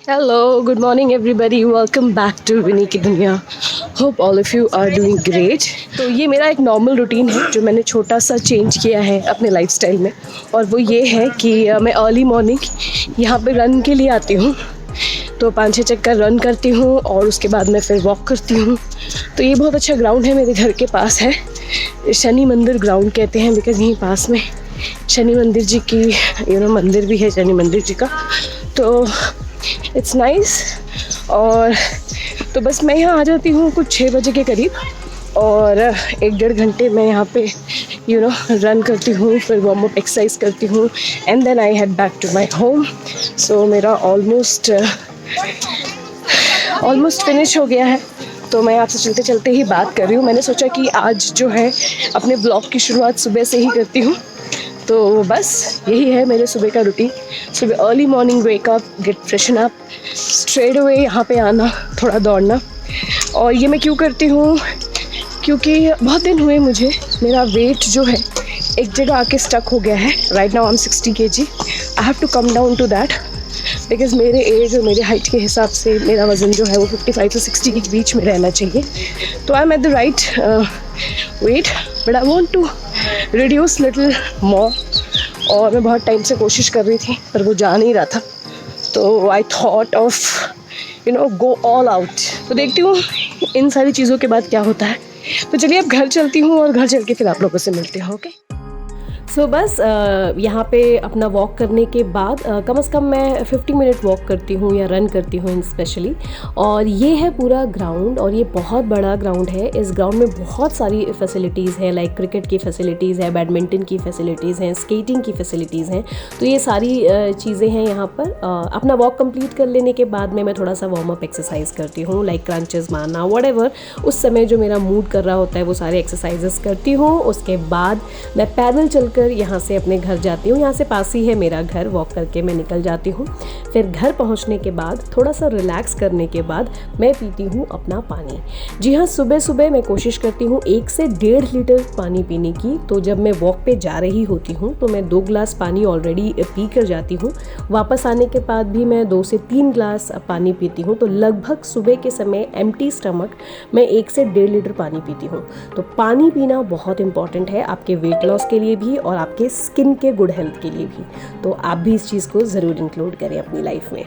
Hello, good morning everybody. Welcome back to विनी की दुनिया. Hope all of you are doing great. तो ये मेरा एक नॉर्मल रूटीन है जो मैंने छोटा सा चेंज किया है अपने लाइफस्टाइल में, और वो ये है कि मैं अर्ली मॉर्निंग यहाँ पे रन के लिए आती हूँ. तो 5-6 चक्कर रन करती हूँ और उसके बाद मैं फिर वॉक करती हूँ. तो ये बहुत अच्छा ग्राउंड है, मेरे घर के पास है. शनि मंदिर ग्राउंड कहते हैं बिकॉज़ यहीं पास में शनि मंदिर जी की मंदिर भी है, शनि मंदिर जी का. तो इट्स नाइस. और तो बस मैं यहाँ आ जाती हूँ कुछ 6 बजे के करीब, और 1-1.5 घंटे मैं यहाँ पे रन करती हूँ, फिर वार्म अप एक्सरसाइज करती हूँ, and then I head back to my home. So मेरा ऑलमोस्ट फिनिश हो गया है. तो मैं आपसे चलते चलते ही बात कर रही हूँ. मैंने सोचा कि आज जो है अपने ब्लॉग की शुरुआत सुबह से ही करती हूँ. तो बस यही है मेरे सुबह का रूटीन. सुबह early morning wake up, get freshen up, straight away यहाँ पे आना, थोड़ा दौड़ना. और ये मैं क्यों करती हूँ? क्योंकि बहुत दिन हुए मुझे, मेरा वेट जो है एक जगह आके स्टक हो गया है. Right now I am 60 kg. I have to come down to that because मेरे एज और मेरे हाइट के हिसाब से मेरा वज़न जो है वो 55 से 60 के बीच में रहना चाहिए. तो I am at the right weight, but I want to reduce little more. और मैं बहुत टाइम से कोशिश कर रही थी पर वो जा नहीं रहा था. तो I thought of go all out. तो देखती हूँ इन सारी चीज़ों के बाद क्या होता है. तो चलिए अब घर चलती हूँ और घर चल के फिर आप लोगों से मिलते हैं. ओके. सो बस यहाँ पे अपना वॉक करने के बाद कम से कम मैं 50 मिनट वॉक करती हूँ या रन करती हूँ स्पेशली. और ये है पूरा ग्राउंड, और ये बहुत बड़ा ग्राउंड है. इस ग्राउंड में बहुत सारी फैसिलिटीज़ हैं, लाइक क्रिकेट की फैसिलिटीज़ है, बैडमिंटन की फैसिलिटीज़ हैं, स्केटिंग की फैसिलिटीज़ हैं. तो ये सारी चीज़ें हैं यहाँ पर. अपना वॉक कंप्लीट कर लेने के बाद में मैं थोड़ा सा वार्म अप एक्सरसाइज करती हूँ, लाइक क्रंचेस मारना, व्हाटएवर उस समय जो मेरा मूड कर रहा होता है वो सारे एक्सरसाइजेस करती हूँ. उसके बाद मैं पैदल चलकर यहाँ से अपने घर जाती हूँ. यहाँ से पास ही है मेरा घर, वॉक करके मैं निकल जाती हूँ. फिर घर पहुँचने के बाद थोड़ा सा रिलैक्स करने के बाद मैं पीती हूँ अपना पानी. जी हाँ, सुबह सुबह मैं कोशिश करती हूँ 1 से 1.5 लीटर पानी पीने की. तो जब मैं वॉक पे जा रही होती हूँ तो मैं 2 गिलास पानी ऑलरेडी पी कर जाती हूँ. वापस आने के बाद भी मैं 2 से 3 गिलास पानी पीती हूँ. तो लगभग सुबह के समय एम्प्टी स्टमक मैं 1 से 1.5 लीटर पानी पीती हूँ. तो पानी पीना बहुत इंपॉर्टेंट है आपके वेट लॉस के लिए भी और आपके स्किन के गुड हेल्थ के लिए भी. तो आप भी इस चीज़ को ज़रूर इंक्लूड करें अपनी लाइफ में.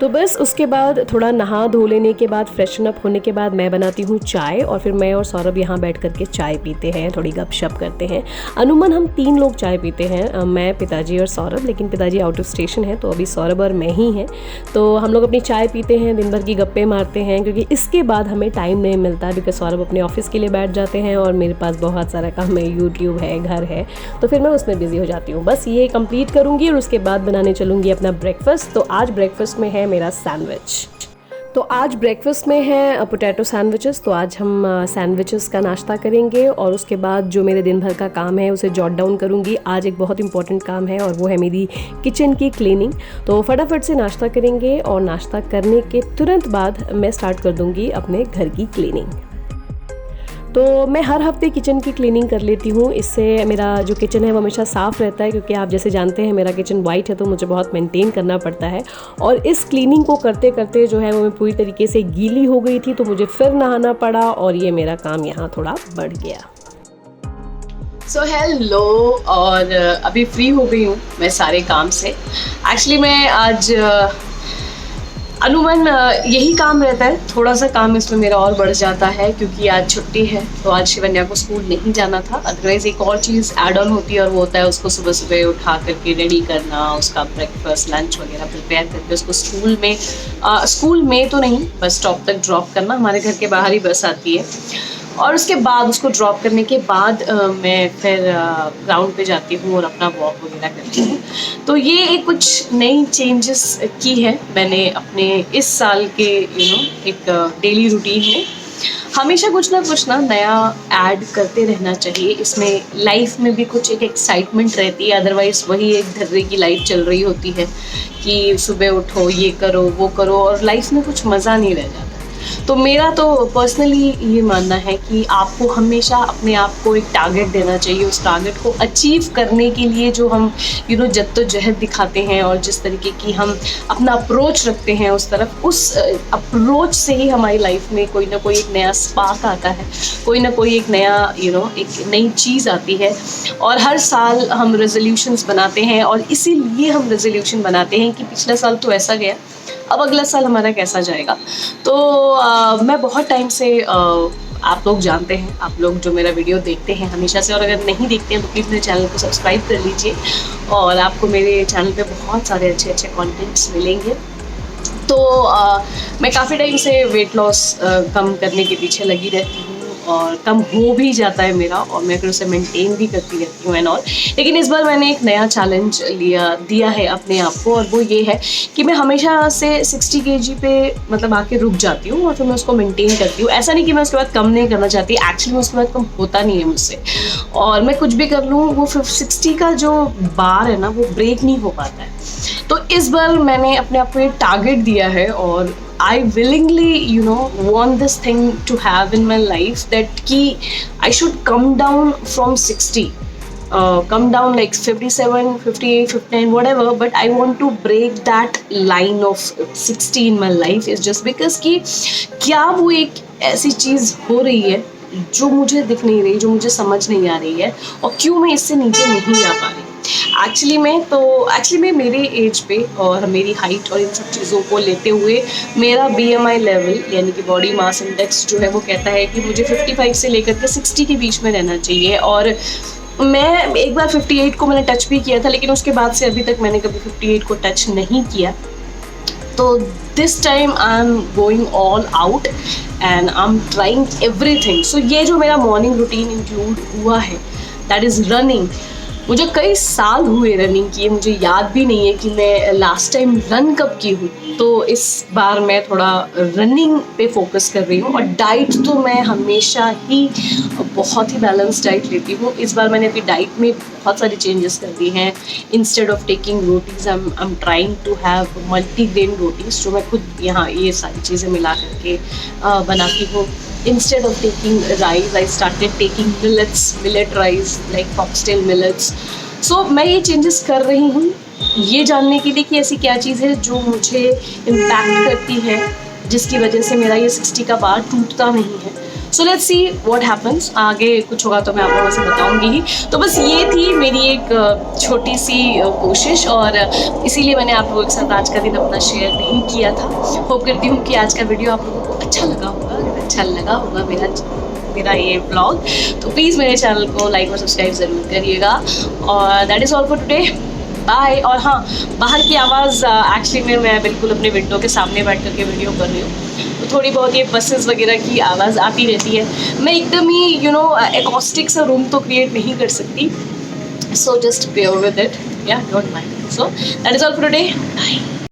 तो बस उसके बाद थोड़ा नहा धो लेने के बाद, फ्रेशन अप होने के बाद मैं बनाती हूँ चाय, और फिर मैं और सौरभ यहाँ बैठ करके चाय पीते हैं, थोड़ी गपशप करते हैं. अमूमन हम 3 लोग चाय पीते हैं, मैं, पिताजी और सौरभ. लेकिन पिताजी आउट ऑफ स्टेशन है तो अभी सौरभ और मैं ही हैं. तो हम लोग अपनी चाय पीते हैं, दिन भर की गप्पे मारते हैं, क्योंकि इसके बाद हमें टाइम नहीं मिलता बिकॉज सौरभ अपने ऑफिस के लिए बैठ जाते हैं और मेरे पास बहुत सारा काम है, यूट्यूब है, घर है, तो फिर मैं उसमें बिजी हो जाती हूँ. बस ये कंप्लीट करूँगी और उसके बाद बनाने चलूँगी अपना ब्रेकफास्ट. तो आज ब्रेकफास्ट में है मेरा सैंडविच. तो आज ब्रेकफास्ट में है पोटैटो सैंडविचेस. तो आज हम सैंडविचेस का नाश्ता करेंगे और उसके बाद जो मेरे दिन भर का काम है उसे जॉट डाउन करूँगी. आज एक बहुत इंपॉर्टेंट काम है और वो है मेरी किचन की क्लीनिंग. तो फटाफट से नाश्ता करेंगे और नाश्ता करने के तुरंत बाद मैं स्टार्ट कर दूँगी अपने घर की क्लीनिंग. तो मैं हर हफ्ते किचन की क्लीनिंग कर लेती हूँ. इससे मेरा जो किचन है वो हमेशा साफ़ रहता है, क्योंकि आप जैसे जानते हैं मेरा किचन वाइट है तो मुझे बहुत मेंटेन करना पड़ता है. और इस क्लीनिंग को करते करते जो है वो मैं पूरी तरीके से गीली हो गई थी, तो मुझे फिर नहाना पड़ा और ये मेरा काम यहाँ थोड़ा बढ़ गया. सो हेलो, और अभी फ्री हो गई हूँ मैं सारे काम से. एक्चुअली मैं आज अमूमन यही काम रहता है, थोड़ा सा काम इसमें मेरा और बढ़ जाता है क्योंकि आज छुट्टी है. तो आज शिवन्या को स्कूल नहीं जाना था. अदरवाइज़ एक और चीज़ ऐड ऑन होती है और वो होता है उसको सुबह सुबह उठा करके रेडी करना, उसका ब्रेकफास्ट लंच वगैरह प्रिपेयर करके उसको स्कूल में तो नहीं, बस स्टॉप तक ड्रॉप करना. हमारे घर के बाहर ही बस आती है, और उसके बाद उसको ड्रॉप करने के बाद मैं फिर ग्राउंड पे जाती हूँ और अपना वॉक वगैरह करती हूँ. तो ये एक कुछ नई चेंजेस की है मैंने अपने इस साल के एक डेली रूटीन में. हमेशा कुछ ना नया ऐड करते रहना चाहिए. इसमें लाइफ में भी कुछ एक एक्साइटमेंट रहती है, अदरवाइज़ वही एक धर्रे की लाइफ चल रही होती है कि सुबह उठो, ये करो, वो करो, और लाइफ में कुछ मज़ा नहीं रह जाता. तो मेरा तो पर्सनली ये मानना है कि आपको हमेशा अपने आप को एक टारगेट देना चाहिए। उस टारगेट को अचीव करने के लिए जो हम जद्दोजहद दिखाते हैं और जिस तरीके की हम अपना अप्रोच रखते हैं उस तरफ, उस अप्रोच से ही हमारी लाइफ में कोई ना कोई एक नया स्पार्क आता है, कोई ना कोई एक नया एक नई चीज़ आती है। और हर साल हम रेजोल्यूशंस बनाते हैं और इसीलिए हम रेजोल्यूशन बनाते हैं कि पिछला साल तो ऐसा गया, अब अगला साल हमारा कैसा जाएगा। तो मैं बहुत टाइम से आप लोग जानते हैं, आप लोग जो मेरा वीडियो देखते हैं हमेशा से, और अगर नहीं देखते हैं तो प्लीज़ मेरे चैनल को सब्सक्राइब कर लीजिए और आपको मेरे चैनल पे बहुत सारे अच्छे अच्छे कंटेंट्स मिलेंगे। तो मैं काफ़ी टाइम से वेट लॉस कम करने के पीछे लगी रहती हूँ और कम हो भी जाता है मेरा, और मैं फिर उसे मेंटेन भी करती रहती हूँ एंड ऑल। लेकिन इस बार मैंने एक नया चैलेंज दिया है अपने आप को, और वो ये है कि मैं हमेशा से 60 kg पे मतलब आके रुक जाती हूँ और फिर मैं उसको मेंटेन करती हूँ। ऐसा नहीं कि मैं उसके बाद कम नहीं करना चाहती, एक्चुअली मैं उसके बाद कम होता नहीं है मुझसे, और मैं कुछ भी कर लूँ वो 60 का जो बार है ना वो ब्रेक नहीं हो पाता है। तो इस बार मैंने अपने आप को एक टारगेट दिया है और I willingly want this thing to have in my life, that ki I should come down from 60, come down like 57, 58, 59, whatever, but I want to break that line of 60 in my life, is just because कि क्या वो एक ऐसी चीज़ हो रही है जो मुझे दिख नहीं रही, जो मुझे समझ नहीं आ रही है, और क्यों मैं इससे नीचे नहीं जा पा रही। एक्चुअली में मेरे एज पे और मेरी हाइट और इन सब चीज़ों को लेते हुए मेरा BMI लेवल यानी कि बॉडी मास इंडेक्स जो है वो कहता है कि मुझे 55 से लेकर के 60 के बीच में रहना चाहिए। और मैं एक बार 58 को मैंने टच भी किया था, लेकिन उसके बाद से अभी तक मैंने कभी 58 को टच नहीं किया। तो this time I am going all out and I am trying everything. So ये जो मेरा मॉर्निंग रूटीन इंक्लूड हुआ है, दैट इज़ रनिंग। मुझे कई साल हुए रनिंग किए, मुझे याद भी नहीं है कि मैं लास्ट टाइम रन कब की हूँ। तो इस बार मैं थोड़ा रनिंग पे फोकस कर रही हूँ, और डाइट तो मैं हमेशा ही बहुत ही बैलेंस डाइट लेती हूँ। इस बार मैंने अपनी डाइट में बहुत सारी चेंजेस कर दी हैं। Instead of taking rotis I am trying to have multigrain rotis, जो मैं खुद यहाँ ये सारी चीज़ें मिला करके बनाती हूँ। Instead of taking rice, I started taking millet rice like foxtail millets. So मैं ये changes कर रही हूँ ये जानने के लिए कि ऐसी क्या चीज़ है जो मुझे इम्पैक्ट करती है, जिसकी वजह से मेरा ये 60 का बार टूटता नहीं है। So let's see what happens. आगे कुछ होगा तो मैं आप लोगों से बताऊंगी ही। तो बस ये थी मेरी एक छोटी सी कोशिश, और इसीलिए मैंने आप लोगों के साथ आज का दिन अपना शेयर नहीं किया था। होप करती हूँ कि आज का वीडियो आप लोगों को अच्छा लगा होगा। अगर अच्छा लगा होगा मेरा ये ब्लॉग, तो प्लीज़ मेरे चैनल को लाइक और सब्सक्राइब ज़रूर करिएगा। और that is all for today, bye. और हाँ, बाहर की आवाज़ एक्चुअली में मैं बिल्कुल अपने विंडो के सामने बैठ करके वीडियो कर रही हूँ, तो थोड़ी बहुत ये बसेस वगैरह की आवाज़ आती रहती है। मैं एकदम ही एकॉस्टिक सा रूम तो क्रिएट नहीं कर सकती, so just bear with it, या don't mind. So that is all for today, bye.